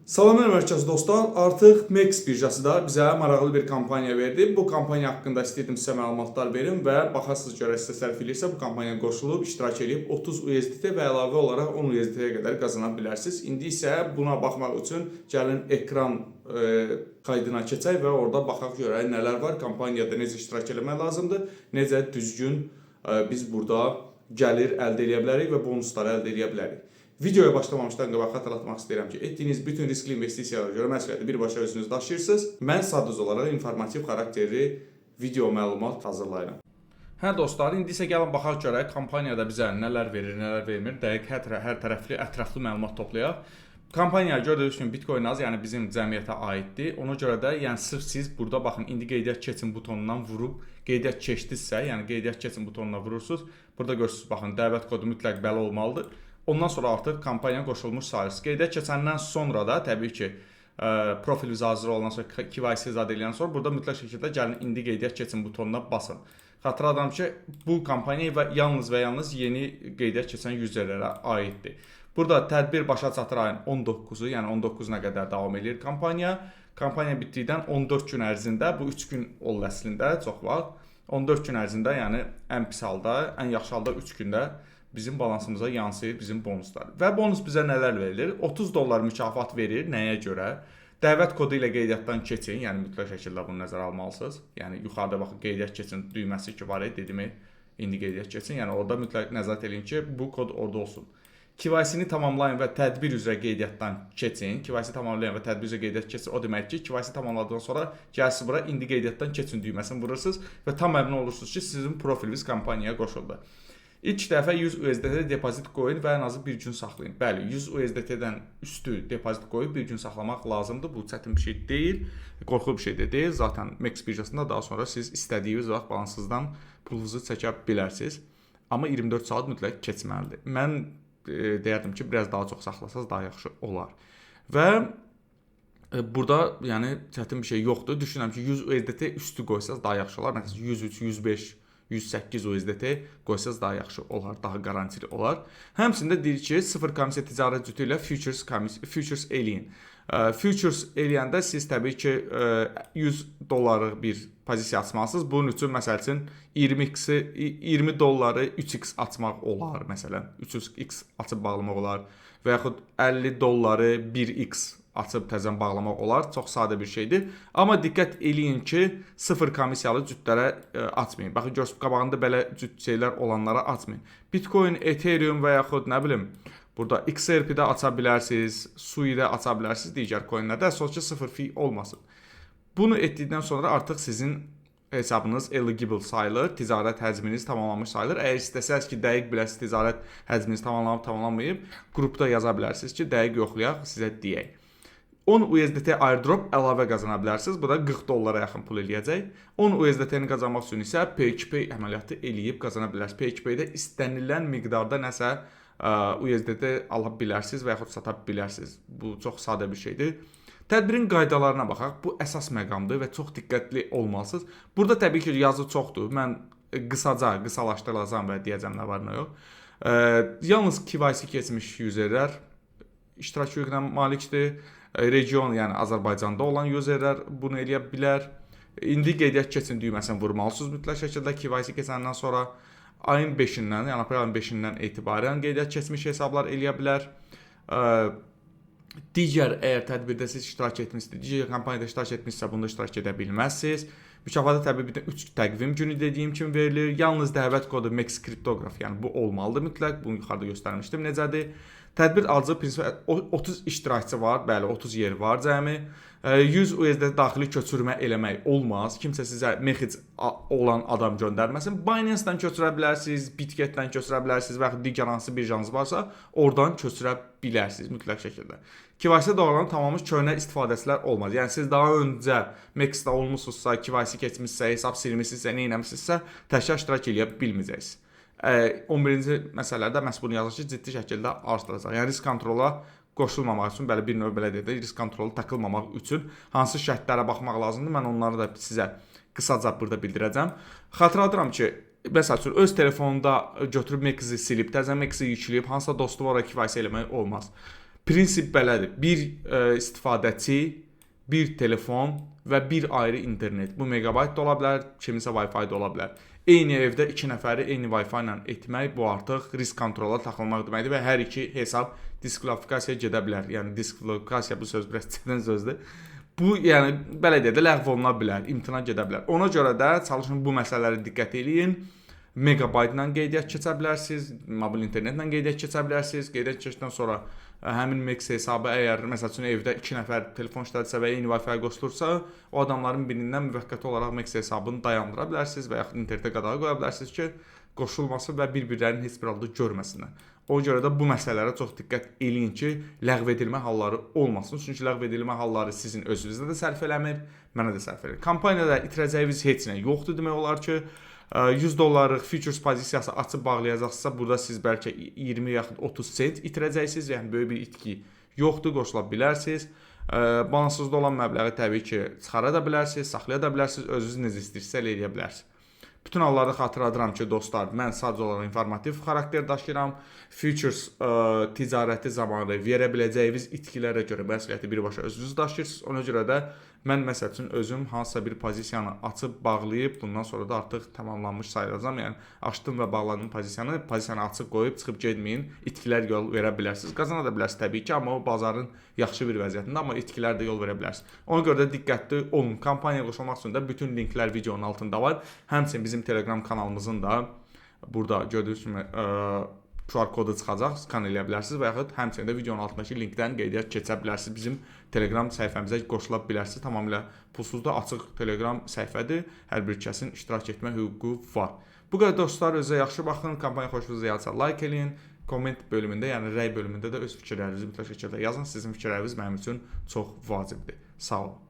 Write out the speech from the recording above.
Salam əziz dostlar, artıq MEX birjası da bizə maraqlı bir kampaniya verdi. Bu kampaniya haqqında istəyirdim sizə məlumatlar verim və baxarsınız görə sizə sərf edirsə bu kampaniyaya qoşulub, iştirak edib 30 USDT və əlavə olaraq 10 USDT-yə qədər qazana bilərsiniz. İndi isə buna baxmaq üçün gəlin ekran kaydına keçək və orada baxaq görək nələr var, kampaniyada necə iştirak etmək lazımdır, necə düzgün biz burada gəlir əldə edə bilərik və bonusları əldə edə bilərik. Videoya başlamamışdan qabaq xatırlatmaq istəyirəm ki, etdiyiniz bütün riskli investisiyalara görə məsuliyyəti birbaşa özünüz daşıyırsınız. Mən sadəcə olaraq informativ xarakterli video məlumat hazırlayıram. Hə dostlar, indi isə gəlin baxaq görək kampaniyada bizə nələr verir, nələr vermir. Dəqiq hər tərəfli, ətraflı məlumat toplayaq. Kampaniyaya gördüyünüz kimi Bitcoin az, yəni bizim cəmiyyətə aiddir. Ona görə də, yəni sırf siz burada baxın, indi qeydiyyat keçin butonundan vurub qeydiyyat keçdinizsə, yəni qeydiyyat keçin butonuna vurursunuz. Burada görürsünüz, baxın, dəvət kodu mütləq belə olmalıdır. Ondan sonra artıq kampaniyaya qoşulmuş sayırsınız. Qeydiyyat keçəndən sonra da təbii ki, profiliniz hazır olandan sonra, KYC zad eləyəndən sonra burada mütləq şəkildə gəlin indi qeydiyyat keçin butonuna basın. Xatırladım ki, bu kampaniya yalnız və yalnız yeni qeydiyyat keçən userlərə aiddir. Burada tədbir başa çatır ayın 19-u, yəni 19-una qədər davam edir kampaniya. Kampaniya bitdikdən 14 gün ərzində, bu 3 gün olur əslində, çox vaxt. 14 gün ərzində, yəni ən pis halda, ən yaxşı halda 3 gündə bizim balansımıza yansıyır bizim bonuslar. Və bonus bizə nələr verilir? 30 dollar mükafat verir. Nəyə görə? Dəvət kodu ilə qeydiyyatdan keçin. Yəni mütləq şəkildə bunu nəzərə almalısınız. Yəni yuxarıda baxın qeydiyyat keçin düyməsi ki var, dedimi? İndi qeydiyyat keçin. Yəni orada mütləq nəzarət edin ki, bu kod orada olsun. KYC-ni tamamlayın və tədbir üzrə qeydiyyatdan keçin. KYC tamamlayın və tədbir üzrə qeydiyyat keçin. O demək ki, KYC tamamladıqdan sonra gəlsiniz bura indi qeydiyyatdan keçin düyməsini vurursunuz və tam əmin olursunuz ki, sizin profiliniz kampaniyaya qoşuldu. İlk dəfə 100 USDT depozit qoyun və ən azı bir gün saxlayın. Bəli, 100 USDT-dən üstü depozit qoyub bir gün saxlamaq lazımdır. Bu çətin bir şey deyil, qorxulu bir şey də deyil. Zaten MEX birjasında daha sonra siz istədiyiniz vaxt balansınızdan pulunuzu çəkə bilərsiniz. Amma 24 saat mütləq keçməlidir. Mən deyərdim ki, biraz daha çox saxlasanız daha yaxşı olar. Və burada yəni çətin bir şey yoxdur. Düşünürəm ki, 100 USDT üstü qoysanız daha yaxşı olar. Məsələn 103, 105 108 USDT qoysanız daha yaxşı olar, daha garantili olar. Həmçində deyir ki, sıfır komissiya ticarət cütü ilə futures eləyin. Futures eləyəndə siz təbii ki 100 dollarlıq bir pozisiya açmalısınız. Bunun üçün məsəl üçün 20 dolları 3x açmaq olar, məsələn 3x açıb bağlamaq olar və yaxud 50 dolları 1x açıb təzən bağlamaq olar. Çox sadə bir şeydir. Amma diqqət eləyin ki, sıfır komissiyalı cütlərə açmayın. Baxın, görürsünüz, qabağında belə cüt şeylər olanlara açmayın. Bitcoin, Ethereum və yaxud nə bilim, burada XRP-də aça bilərsiniz, Sui-də aça bilərsiniz, digər coinlərdə. Əsas ki, sıfır fee olmasın. Bunu etdikdən sonra artıq sizin hesabınız eligible sayılır, ticarət həcminiz tamamlanmış sayılır. Əgər istəsəniz ki, dəqiq biləsiniz ticarət həcminiz tamamlanıb, tamamlanmayıb, qrupda yaza bilərsiniz ki, dəqiq yoxlayaq, sizə deyək. 10 USDT airdrop əlavə qazana bilərsiniz. Bu da 40 dollara yaxın pul eləyəcək. 10 USDT-ni qazanmaq üçün isə PHP əməliyyatı eləyib qazana bilərsiniz. PHP-də istənilən miqdarda nəsə USDT ala bilərsiniz və yaxud sata bilərsiniz. Bu çox sadə bir şeydir. Tədbirin qaydalarına baxaq. Bu əsas məqamdır və çox diqqətli olmalısınız. Burada təbii ki, yazı çoxdur. Mən qısalaşdıracağam və deyəcəm nə var, nə yox. Yalnız KYC keçmiş userlər iştirak hüququna malikdir. Region, yəni Azərbaycanda olan userlər bunu eləyə bilər. İndi qeydiyyat keçin düyməsini vurmalısınız mütləq şəkildə KYC keçəndən sonra. Ayın 5-dən, yəni aprel ayın 5-dən etibarən qeydiyyat keçmiş hesablar eləyə bilər. Digər əgər tədbirdə siz iştirak etmişsiniz, digər kampaniyada iştirak etmişsə bunda iştirak edə bilməzsiniz. Mükafatı təbii 3 təqvim günü dediyim kimi verilir. Yalnız dəvət kodu MEX kriptoqraf, yəni bu olmalıdır mütləq. Bunu yuxarıda göstərmişdim necədir. Tədbir alıcı prinsipə 30 iştirakçı var, bəli 30 yer var cəmi. 100 USDT daxili köçürmə eləmək olmaz. Kimsə sizə MEX olan adam göndərməsin. Binance-dən köçürə bilərsiniz, Bitget-dən köçürə bilərsiniz və yaxud digər hansı birjanız varsa, oradan köçürə bilərsiniz mütləq şəkildə. KYC doğrudan tamamı köhnə istifadəçilər olmaz. Yəni siz daha öncə MEX-də olmusunuzsa, KYC keçmişsə, hesab silmişsinizsə, nə etmişsinizsə, təkrar iştirak eləyə bilməyəcəksiniz. 11-ci məsələdə məhz bunu yazır ki, ciddi şəkildə artıracaq. Yəni risk kontrola qoşulmamaq üçün, belə bir növ belə deyək də, risk kontrolu takılmamaq üçün hansı şərtlərə baxmaq lazımdır? Mən onları da sizə qısaca burada bildirəcəm. Xatırladıram ki, məsəl üçün öz telefonunda götürüb MEX-i silib, təzə MEX-i yükləyib, hansısa dostu var, KYC eləmək olmaz. Prinsip belədir. Bir istifadəçi, bir telefon və bir ayrı internet. Bu megabayt da ola bilər, kiminsə Wi-Fi da ola bilər. Eyni evdə 2 nəfəri eyni Wi-Fi ilə etmək bu artıq risk kontrola taxılmaq deməkdir və hər iki hesab diskvalifikasiyaya gedə bilər. Yəni diskvalifikasiya bu söz biraz çətin sözdür. Bu yəni belə deyə də ləğv oluna bilər, imtina gedə bilər. Ona görə də çalışın bu məsələlərə diqqət eləyin. Megabaytla qeydiyyat keçə bilərsiniz, mobil internetlə qeydiyyat keçə bilərsiniz. Qeydiyyat keçdikdən sonra həmin Mex hesabı əgər məsəl üçün evdə 2 nəfər telefon işlədirsə və eyni Wi-Fi qoşulursa, o adamların birindən müvəqqəti olaraq Mex hesabını dayandıra bilərsiniz və yaxud internetə qadağa qoya bilərsiniz ki, qoşulması və bir-birlərinin heç bir halda görməsinlər. Ona görə də bu məsələlərə çox diqqət eləyin ki, ləğv edilmə halları olmasın. Çünki ləğv edilmə halları sizin özünüzdə də sərf eləmir, mənə də sərf eləmir. Kampaniyada itirəcəyiniz heç nə yoxdur demək olar ki, $100 futures pozisiyası açıb bağlayacaqsınızsa, burada siz bəlkə 20 yaxud 30 sent itirəcəksiniz, yəni böyük bir itki yoxdur, qoşula bilərsiniz. Balansızda olan məbləği təbii ki, çıxara da bilərsiniz, saxlaya da bilərsiniz, özünüz necə istəyirsə elə edə bilərsiniz. Bütün hallarda xatırladıram ki, dostlar, mən sadəcə olaraq informativ xarakter daşıyıram. Futures ticarəti zamanı verə biləcəyiniz itkilərə görə məsuliyyəti birbaşa özünüz daşıyırsınız. Ona görə də mən məsəl üçün özüm hansısa bir pozisiyanı açıb bağlayıb, bundan sonra da artıq tamamlanmış sayılacam. Yəni açdım və bağladım pozisiyanı açıb qoyub çıxıb getməyin. İtkilər yol verə bilərsiniz. Qazana da bilərsiniz təbii ki, amma o bazarın yaxşı bir vəziyyətində, amma itkilər də yol verə bilərsiniz. Ona görə də diqqətli olun. Kampaniyaya qoşulmaq üçün də bütün linklər videonun altında var. Həmçinin bizim Telegram kanalımızın da burada gördüyünüz kimi QR kodu çıxacaq, skan eləyə bilərsiniz və yaxud həmçinin də videonun altındakı linkdən qeydiyyat keçə bilərsiniz. Bizim Telegram səhifəmizə qoşula bilərsiniz. Tamamilə pulsuz da açıq Telegram səhifədir. Hər bir kəsin iştirak etmə hüququ var. Bu qədər dostlar, özünüzə yaxşı baxın. Kampaniya xoşunuza gəlsə like eləyin. Komment bölümündə, yəni rəy bölümündə də öz fikirlərinizi mütləq şəkildə yazın. Sizin fikirləriniz mənim üçün çox vacibdir. Sağ olun.